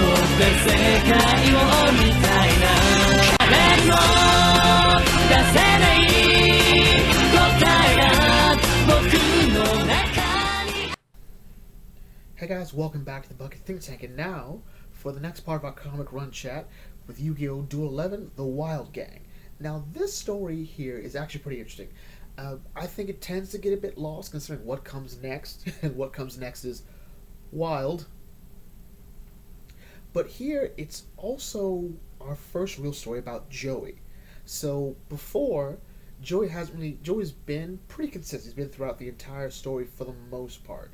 世界をみたいな誰にも出せない答えが僕の中に Hey guys, welcome back to the Bucket Think Tank, and now for the next part of our comic run chat with Yu-Gi-Oh! Duel 11, The Wild Gang. Now this story here is actually pretty interesting. I think it tends to get a bit lost considering what comes next, and what comes next is wild. But here, it's also our first real story about Joey. So before, Joey's been pretty consistent. He's been throughout the entire story for the most part.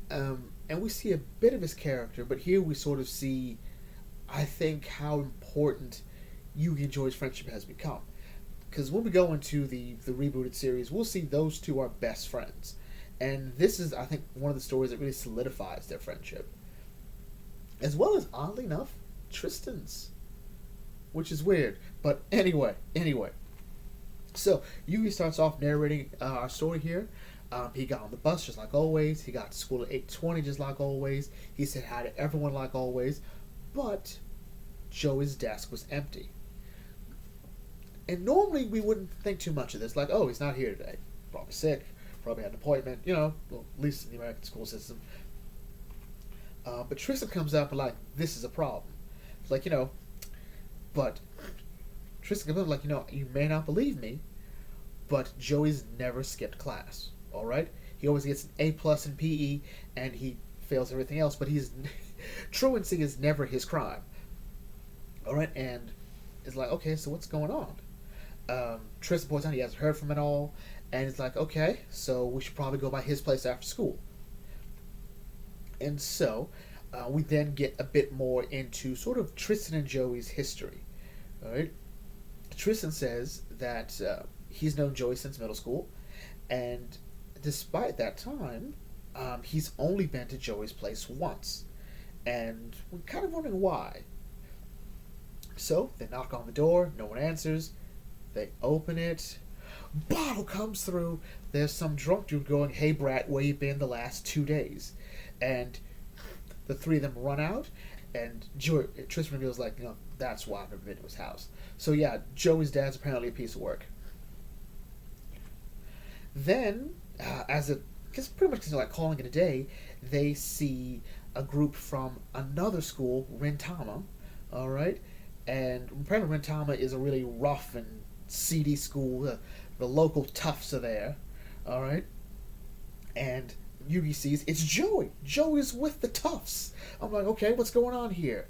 And we see a bit of his character, but here we sort of see, I think, how important Yugi and Joey's friendship has become. Because when we go into the rebooted series, we'll see those two are best friends. And this is, I think, one of the stories that really solidifies their friendship. As well as, oddly enough, Tristan's. Which is weird. But anyway. So, Yugi starts off narrating our story here. He got on the bus just like always. He got to school at 8:20 just like always. He said hi to everyone like always. But Joey's desk was empty. And normally we wouldn't think too much of this. Like, oh, he's not here today. Probably sick. Probably had an appointment. You know, well, at least in the American school system. But Tristan comes up and like, this is a problem. It's like, but Tristan comes up like, you may not believe me, but Joey's never skipped class. All right, he always gets an A+ in PE, and he fails everything else. But truancy is never his crime. All right, and it's like, okay, so what's going on? Tristan points out he hasn't heard from it all, and it's like, okay, so we should probably go by his place after school. And so, we then get a bit more into sort of Tristan and Joey's history. All right, Tristan says that he's known Joey since middle school, and despite that time, he's only been to Joey's place once, and we're kind of wondering why. So they knock on the door, no one answers. They open it. Bottle comes through. There's some drunk dude going, "Hey brat, where you been the last 2 days?" And the three of them run out, and Tristan reveals like, that's why I've never been to his house. So yeah, Joey's dad's apparently a piece of work. Then, pretty much like calling it a day, they see a group from another school, Rintama, all right? And apparently Rintama is a really rough and seedy school. The local toughs are there, all right? And Yugi sees it's Joey. Joey's with the toughs. I'm like, okay, what's going on here?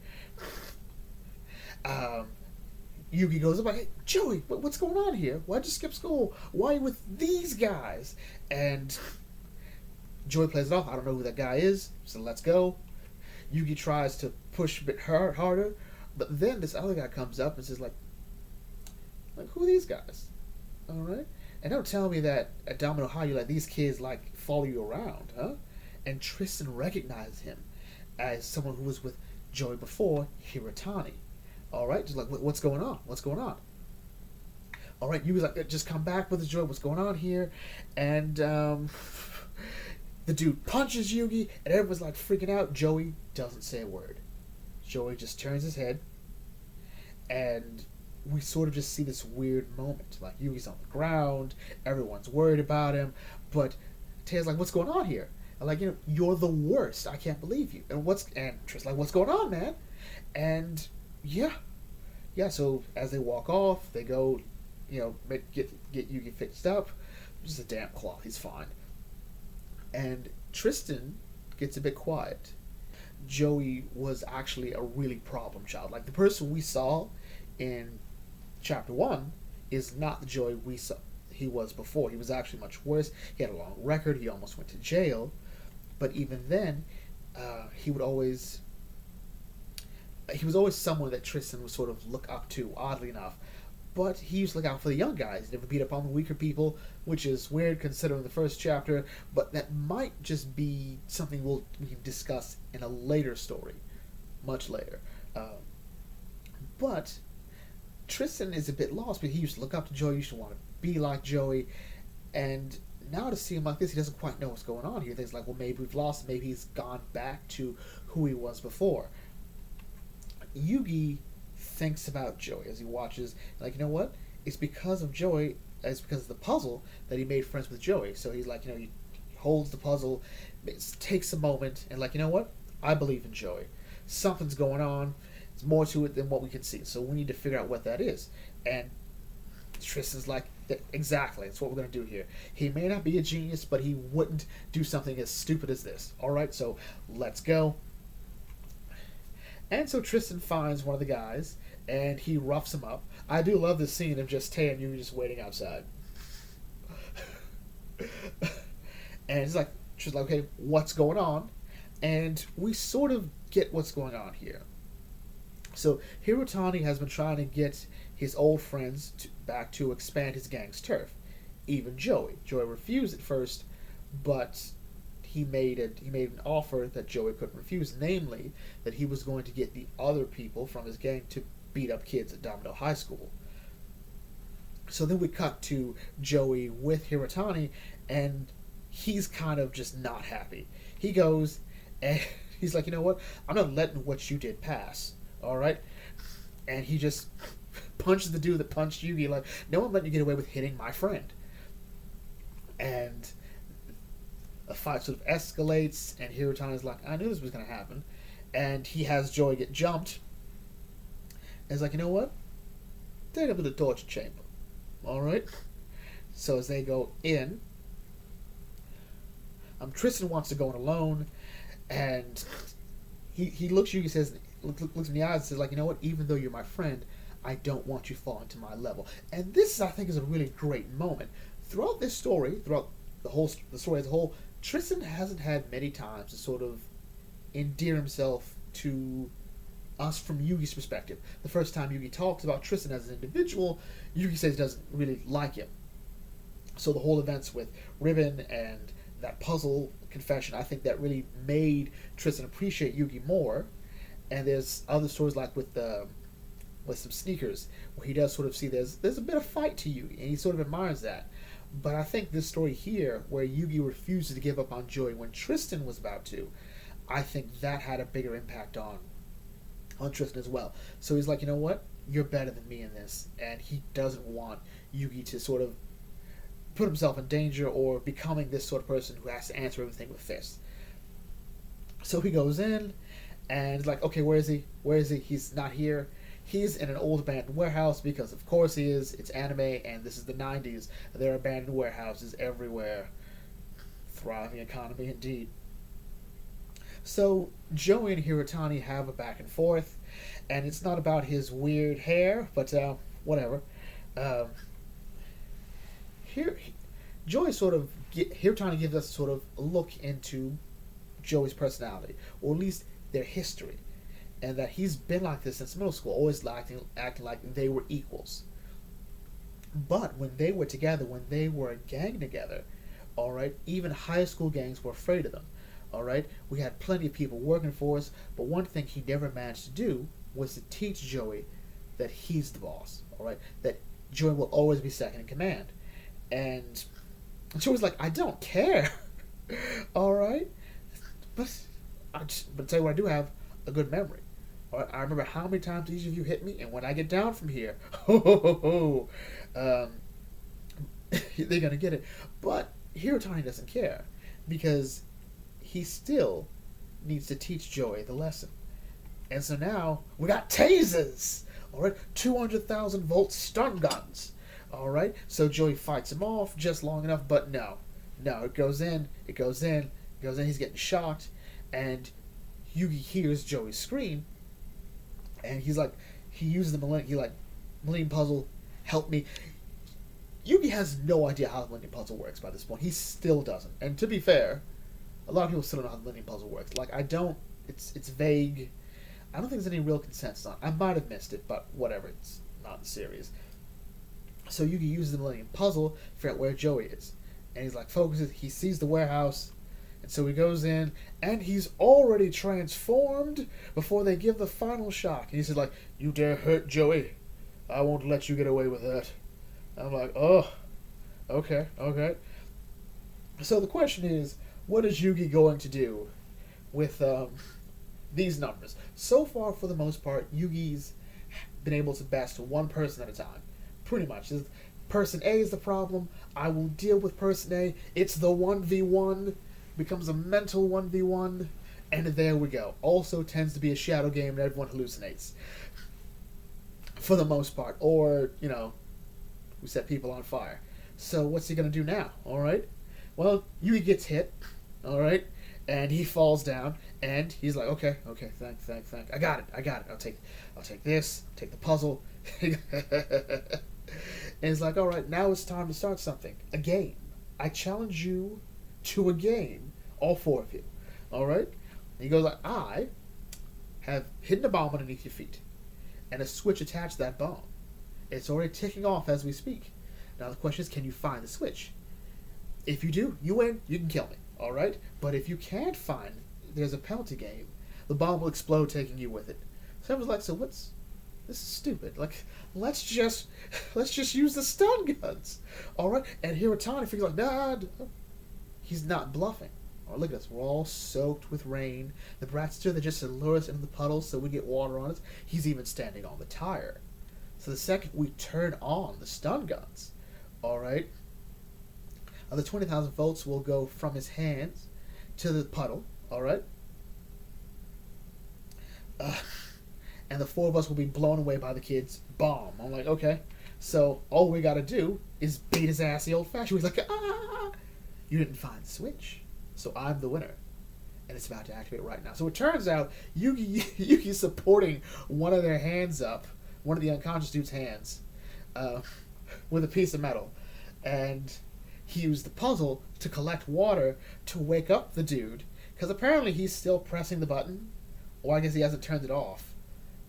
Yugi goes up like, hey, Joey, what's going on here? Why'd you skip school? Why are you with these guys? And Joey plays it off. I don't know who that guy is, so let's go. Yugi tries to push a bit harder, but then this other guy comes up and says, like who are these guys? All right? And don't tell me that at Domino High, you these kids, follow you around, huh? And Tristan recognized him as someone who was with Joey before, Hiratani. All right? Just what's going on? What's going on? All right, you was like, just come back with us, Joey. What's going on here? And the dude punches Yugi, and everyone's freaking out. Joey doesn't say a word. Joey just turns his head, and we sort of just see this weird moment. Yugi's on the ground, everyone's worried about him, but Taya's like, what's going on here? And you're the worst. I can't believe you. And Tristan's like, what's going on, man? And yeah, so as they walk off, they go, get Yugi fixed up. Just a damp cloth, he's fine. And Tristan gets a bit quiet. Joey was actually a really problem child. The person we saw in Chapter 1 is not the Joey we saw he was before. He was actually much worse. He had a long record. He almost went to jail. But even then, he was always someone that Tristan would sort of look up to, oddly enough. But he used to look out for the young guys. Never beat up on the weaker people, which is weird considering the first chapter. But that might just be something we can discuss in a later story. Much later. But Tristan is a bit lost, but he used to look up to Joey, used to want to be like Joey, and now to see him like this, he doesn't quite know what's going on here. He's like, well, maybe we've lost him. Maybe he's gone back to who he was before. Yugi thinks about Joey as he watches, like, you know what? It's because of Joey, it's because of the puzzle that he made friends with Joey. So he's like, he holds the puzzle, it takes a moment, and like, you know what? I believe in Joey. Something's going on. There's more to it than what we can see. So we need to figure out what that is. And Tristan's like, exactly, that's what we're going to do here. He may not be a genius, but he wouldn't do something as stupid as this. All right, so let's go. And so Tristan finds one of the guys, and he roughs him up. I do love this scene of just Tay and Yugi just waiting outside. And he's like, Tristan's like, okay, what's going on? And we sort of get what's going on here. So Hirotani has been trying to get his old friends back to expand his gang's turf. Even Joey. Joey refused at first, but he made an offer that Joey couldn't refuse, namely that he was going to get the other people from his gang to beat up kids at Domino High School. So then we cut to Joey with Hirotani, and he's kind of just not happy. He goes and he's like, you know what? I'm not letting what you did pass. All right? And he just punches the dude that punched Yugi, like, no, I'm letting you get away with hitting my friend. And the fight sort of escalates, and Hirotani's like, I knew this was going to happen. And he has Joey get jumped. And he's like, you know what? Take him to the torture chamber. All right? So as they go in, Tristan wants to go in alone, and he looks Yugi, says, looks in the eyes and says, like, you know what? Even though you're my friend, I don't want you falling to my level. And this, I think, is a really great moment. Throughout this story, throughout the story as a whole, Tristan hasn't had many times to sort of endear himself to us from Yugi's perspective. The first time Yugi talks about Tristan as an individual, Yugi says he doesn't really like him. So the whole events with Ribbon and that puzzle confession, I think that really made Tristan appreciate Yugi more. And there's other stories like with some sneakers where he does sort of see there's a bit of fight to Yugi, and he sort of admires that. But I think this story here, where Yugi refuses to give up on Joey when Tristan was about to, I think that had a bigger impact on Tristan as well. So he's like, you know what? You're better than me in this. And he doesn't want Yugi to sort of put himself in danger or becoming this sort of person who has to answer everything with fists. So he goes in, and he's like, okay, where is he? Where is he? He's not here. He's in an old abandoned warehouse, because of course he is. It's anime, and this is the 90s. There are abandoned warehouses everywhere. Thriving economy indeed. So Joey and Hirotani have a back and forth, and it's not about his weird hair, but whatever. Hirotani gives us sort of a look into Joey's personality, or at least their history, and that he's been like this since middle school, always acting like they were equals. But when they were together, when they were a gang together, all right, even high school gangs were afraid of them. All right, we had plenty of people working for us, but one thing he never managed to do was to teach Joey that he's the boss. All right, that Joey will always be second in command. And Joey's like, I don't care. All right, but tell you what, I do have a good memory. All right, I remember how many times each of you hit me, and when I get down from here, they're gonna get it. But Hirotani doesn't care, because he still needs to teach Joey the lesson. And so now we got tasers. All right, 200,000 volt stun guns. All right, so Joey fights him off just long enough, but no, it goes in. He's getting shocked, and Yugi hears Joey scream, and he's like, he uses the Millennium Puzzle, help me. Yugi has no idea how the Millennium Puzzle works by this point. He still doesn't. And to be fair, a lot of people still don't know how the Millennium Puzzle works. Like, it's vague. I don't think there's any real consensus on it. I might have missed it, but whatever, it's not serious. So Yugi uses the Millennium Puzzle to figure out where Joey is. And he's like, focuses, he sees the warehouse, and so he goes in, and he's already transformed before they give the final shock. And he says, like, you dare hurt Joey? I won't let you get away with that. I'm like, oh, okay. So the question is, what is Yugi going to do with these numbers? So far, for the most part, Yugi's been able to best one person at a time. Pretty much. Person A is the problem. I will deal with person A. It's the 1v1. Becomes a mental 1v1. And there we go. Also tends to be a shadow game and everyone hallucinates. For the most part. Or, we set people on fire. So what's he going to do now? Alright? Well, Yugi gets hit. Alright? And he falls down. And he's like, okay, thank. I got it. I'll take this. Take the puzzle. And he's like, alright, now it's time to start something. A game. I challenge you to a game. All four of you. Alright? He goes like, I have hidden a bomb underneath your feet. And a switch attached to that bomb. It's already ticking off as we speak. Now the question is, can you find the switch? If you do, you win. You can kill me. Alright? But if you can't find, there's a penalty game. The bomb will explode, taking you with it. So I was like, this is stupid. Like, let's just use the stun guns. Alright? And Hirotani figures like, nah. He's not bluffing. Oh, look at us. We're all soaked with rain. The Bratster, they just lure us into the puddles so we get water on us. He's even standing on the tire. So the second we turn on the stun guns, alright, the 20,000 volts will go from his hands to the puddle, alright? And the four of us will be blown away by the kid's bomb. I'm like, okay. So all we gotta do is beat his ass the old-fashioned way. He's like, ah! You didn't find the switch. So I'm the winner. And it's about to activate right now. So it turns out Yugi's supporting one of their hands up, one of the unconscious dude's hands, with a piece of metal. And he used the puzzle to collect water to wake up the dude. Because apparently he's still pressing the button. Or I guess he hasn't turned it off.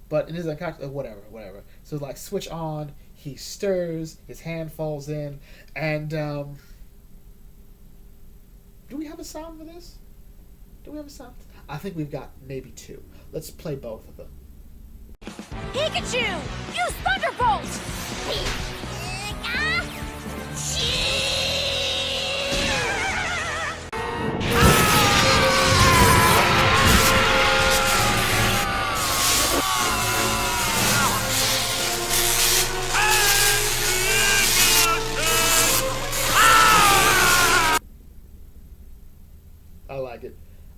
But in his unconscious, whatever. So like switch on, he stirs, his hand falls in, and do we have a sound for this? Do we have a sound? I think we've got maybe two. Let's play both of them. Pikachu! Use Thunderbolt!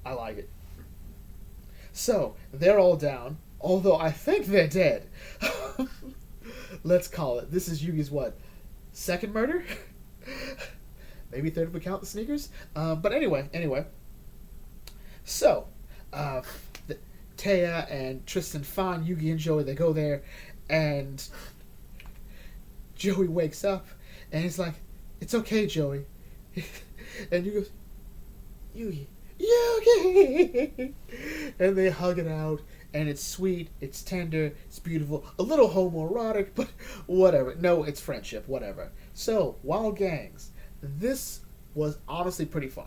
I like it. So, they're all down, although I think they're dead. Let's call it. This is Yugi's what? Second murder? Maybe third if we count the sneakers? But anyway. So, Taya and Tristan find Yugi and Joey. They go there, and Joey wakes up, and he's like, it's okay, Joey. And Yugi goes, Yugi. And they hug it out, and it's sweet, it's tender, it's beautiful, a little homoerotic, but whatever. No, it's friendship, whatever. So, Wild Gangs, this was honestly pretty fun.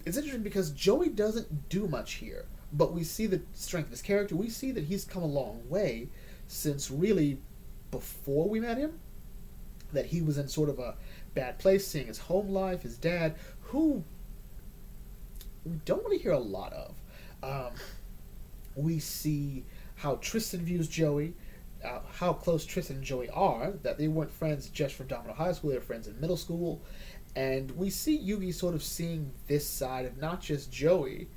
It's interesting because Joey doesn't do much here, but we see the strength of his character. We see that he's come a long way since really before we met him, that he was in sort of a bad place, seeing his home life, his dad, who we don't really hear a lot of. We see how Tristan views Joey, how close Tristan and Joey are, that they weren't friends just from Domino High School, they were friends in middle school. And we see Yugi sort of seeing this side of not just Joey,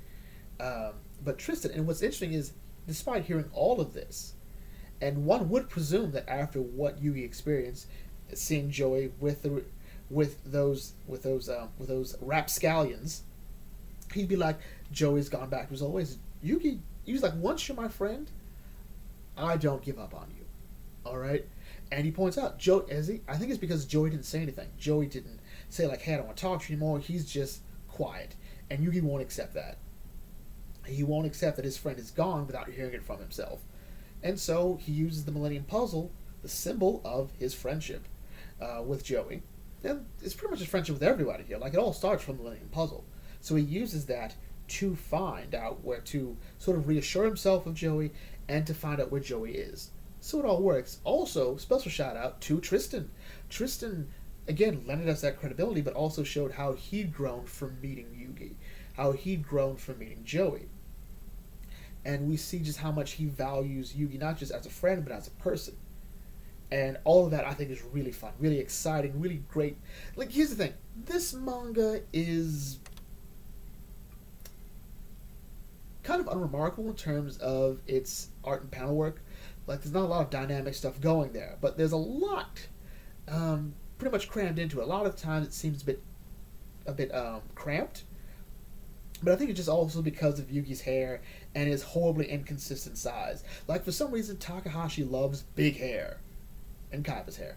but Tristan. And what's interesting is, despite hearing all of this, and one would presume that after what Yugi experienced, seeing Joey with those rapscallions, he'd be like, Joey's gone back to his old ways. Yugi, he's like, once you're my friend, I don't give up on you. Alright? And he points out, I think it's because Joey didn't say anything. Joey didn't say like, hey, I don't want to talk to you anymore. He's just quiet. And Yugi won't accept that. He won't accept that his friend is gone without hearing it from himself. And so he uses the Millennium Puzzle, the symbol of his friendship with Joey. And it's pretty much his friendship with everybody here. Like, it all starts from the Millennium Puzzle. So he uses that to find out where to sort of reassure himself of Joey and to find out where Joey is. So it all works. Also, special shout out to Tristan. Tristan again, lended us that credibility, but also showed how he'd grown from meeting Yugi, how he'd grown from meeting Joey. And we see just how much he values Yugi, not just as a friend, but as a person. And all of that, I think, is really fun, really exciting, really great. Like, here's the thing. This manga is kind of unremarkable in terms of its art and panel work. Like, there's not a lot of dynamic stuff going there, but there's a lot pretty much crammed into it. A lot of times it seems a bit cramped, but I think it's just also because of Yugi's hair and his horribly inconsistent size. Like, for some reason, Takahashi loves big hair, and Kaiba's hair.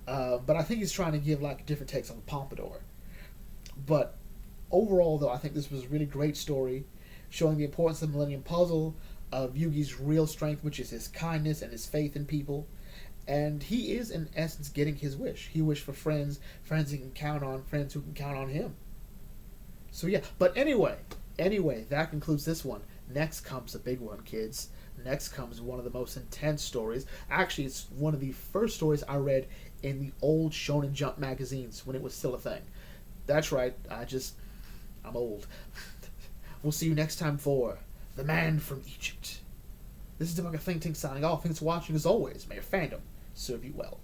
But I think he's trying to give, like, different takes on the pompadour. But overall, though, I think this was a really great story, showing the importance of the Millennium Puzzle, of Yugi's real strength, which is his kindness and his faith in people. And he is, in essence, getting his wish. He wished for friends he can count on, friends who can count on him. So yeah, but anyway, that concludes this one. Next comes a big one, kids. Next comes one of the most intense stories. Actually, it's one of the first stories I read in the old Shonen Jump magazines when it was still a thing. That's right, I'm old. We'll see you next time for The Man from Egypt. This is Demaka Think Tank signing off. Thanks for watching as always. May your fandom serve you well.